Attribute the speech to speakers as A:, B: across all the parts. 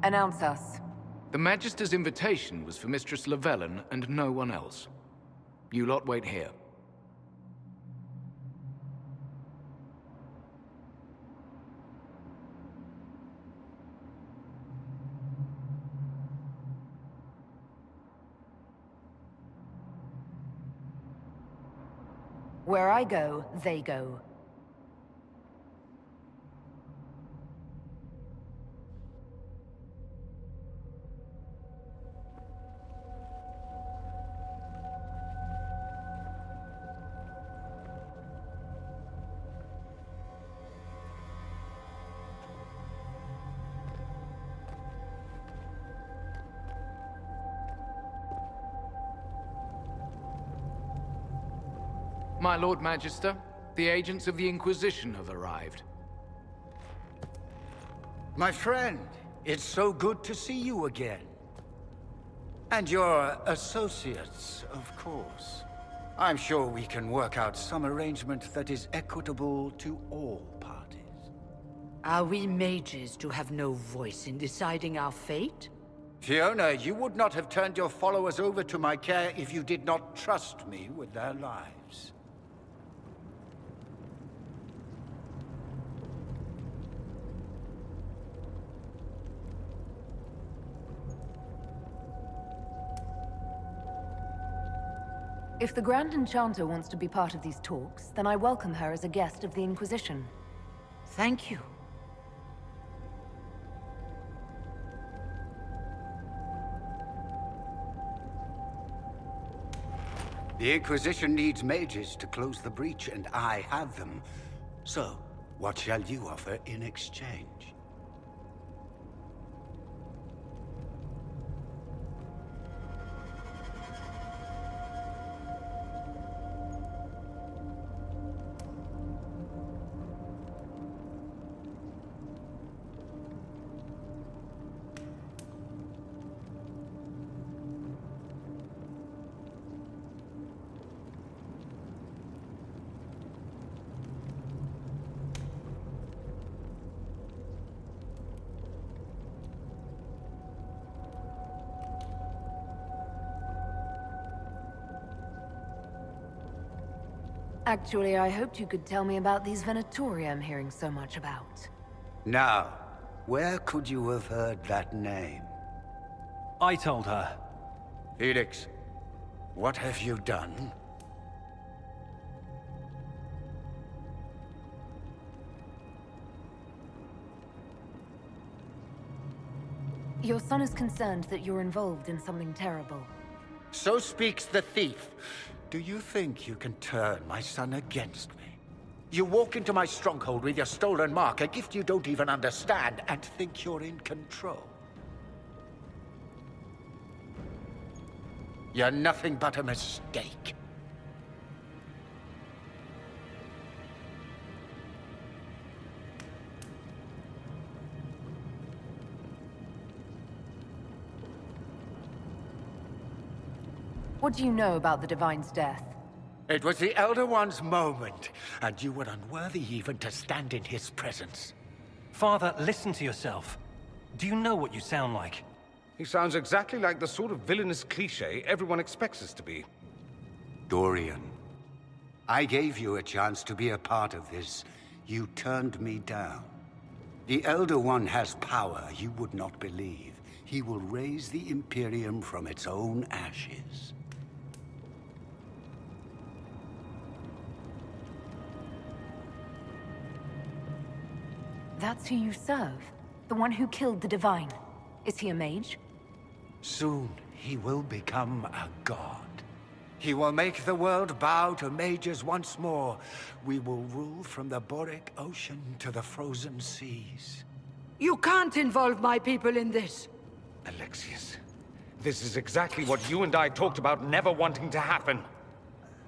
A: Announce us.
B: The Magister's invitation was for Mistress Llewellyn and no one else. You lot wait here.
A: Where I go, they go.
B: My Lord Magister, the agents of the Inquisition have arrived.
C: My friend, it's so good to see you again. And your associates, of course. I'm sure we can work out some arrangement that is equitable to all parties.
D: Are we mages to have no voice in deciding our fate?
C: Fiona, you would not have turned your followers over to my care if you did not trust me with their lives.
A: If the Grand Enchanter wants to be part of these talks, then I welcome her as a guest of the Inquisition.
D: Thank you.
C: The Inquisition needs mages to close the breach, and I have them. So, what shall you offer in exchange?
A: Actually, I hoped you could tell me about these Venatori I'm hearing so much about.
C: Now, where could you have heard that name?
E: I told her.
C: Felix, what have you done?
A: Your son is concerned that you're involved in something terrible.
C: So speaks the thief. Do you think you can turn my son against me? You walk into my stronghold with your stolen mark, a gift you don't even understand, and think you're in control. You're nothing but a mistake.
A: What do you know about the Divine's death?
C: It was the Elder One's moment, and you were unworthy even to stand in his presence.
E: Father, listen to yourself. Do you know what you sound like?
F: He sounds exactly like the sort of villainous cliché everyone expects us to be.
C: Dorian, I gave you a chance to be a part of this. You turned me down. The Elder One has power you would not believe. He will raise the Imperium from its own ashes.
A: That's who you serve? The one who killed the Divine? Is he a mage?
C: Soon, he will become a god. He will make the world bow to mages once more. We will rule from the Boric Ocean to the frozen seas.
D: You can't involve my people in this.
F: Alexius, this is exactly what you and I talked about never wanting to happen.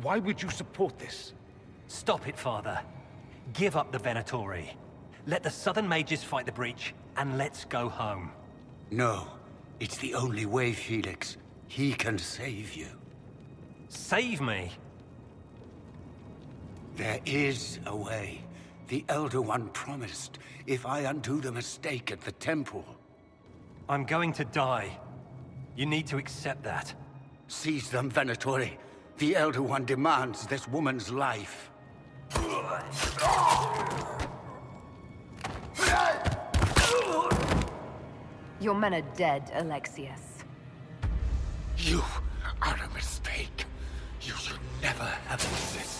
F: Why would you support this?
E: Stop it, Father. Give up the Venatori. Let the Southern Mages fight the breach, and let's go home.
C: No, it's the only way, Felix. He can save you.
E: Save me?
C: There is a way. The Elder One promised, if I undo the mistake at the temple.
E: I'm going to die. You need to accept that.
C: Seize them, Venatori. The Elder One demands this woman's life.
A: Your men are dead, Alexius.
C: You are a mistake. You should never have existed.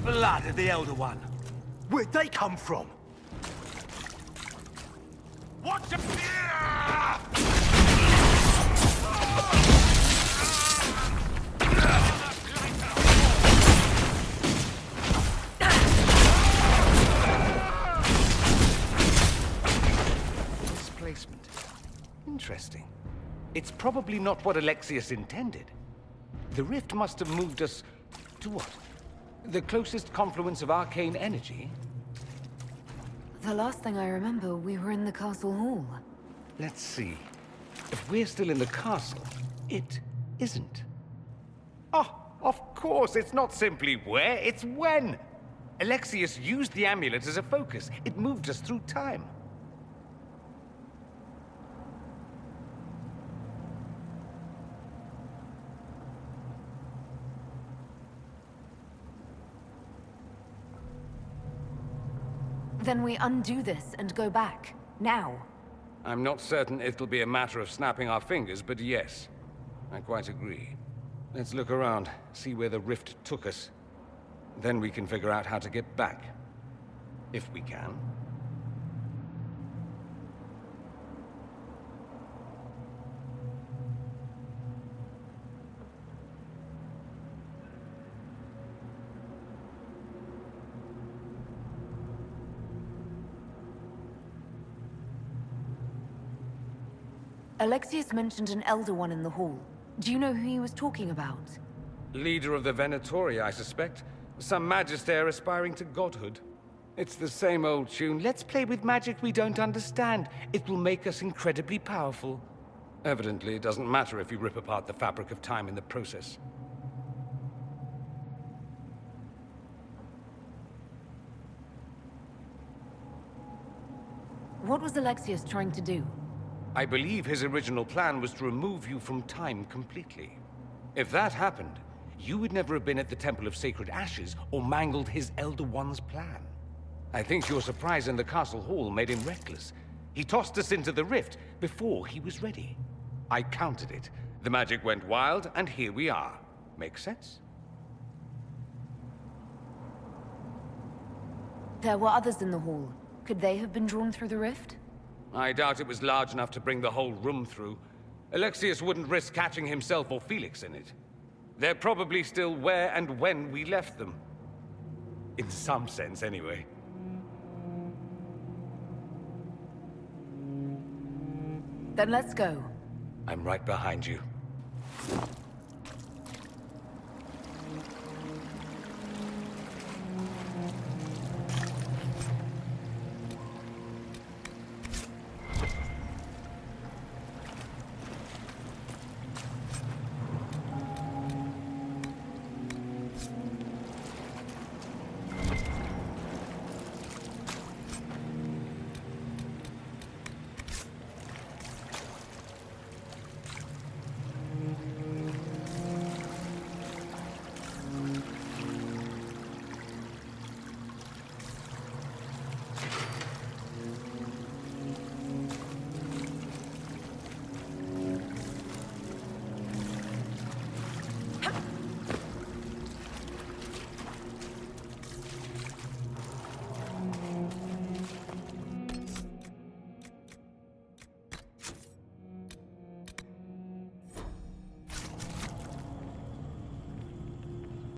E: Blood of the Elder One. Where'd they come from?
F: What the... Displacement. Interesting. It's probably not what Alexius intended. The rift must have moved us to what? The closest confluence of arcane energy?
A: The last thing I remember, we were in the castle hall.
F: Let's see. If we're still in the castle, it isn't. Oh, of course, it's not simply where, it's when! Alexius used the amulet as a focus. It moved us through time.
A: Then we undo this and go back. Now.
F: I'm not certain it'll be a matter of snapping our fingers, but yes. I quite agree. Let's look around, see where the rift took us. Then we can figure out how to get back. If we can.
A: Alexius mentioned an Elder One in the hall. Do you know who he was talking about?
F: Leader of the Venatori, I suspect. Some magister aspiring to godhood. It's the same old tune. Let's play with magic we don't understand. It will make us incredibly powerful. Evidently, it doesn't matter if you rip apart the fabric of time in the process.
A: What was Alexius trying to do?
F: I believe his original plan was to remove you from time completely. If that happened, you would never have been at the Temple of Sacred Ashes or mangled his Elder One's plan. I think your surprise in the castle hall made him reckless. He tossed us into the rift before he was ready. I countered it. The magic went wild, and here we are. Make sense?
A: There were others in the hall. Could they have been drawn through the rift?
F: I doubt it was large enough to bring the whole room through. Alexius wouldn't risk catching himself or Felix in it. They're probably still where and when we left them. In some sense, anyway.
A: Then let's go.
F: I'm right behind you.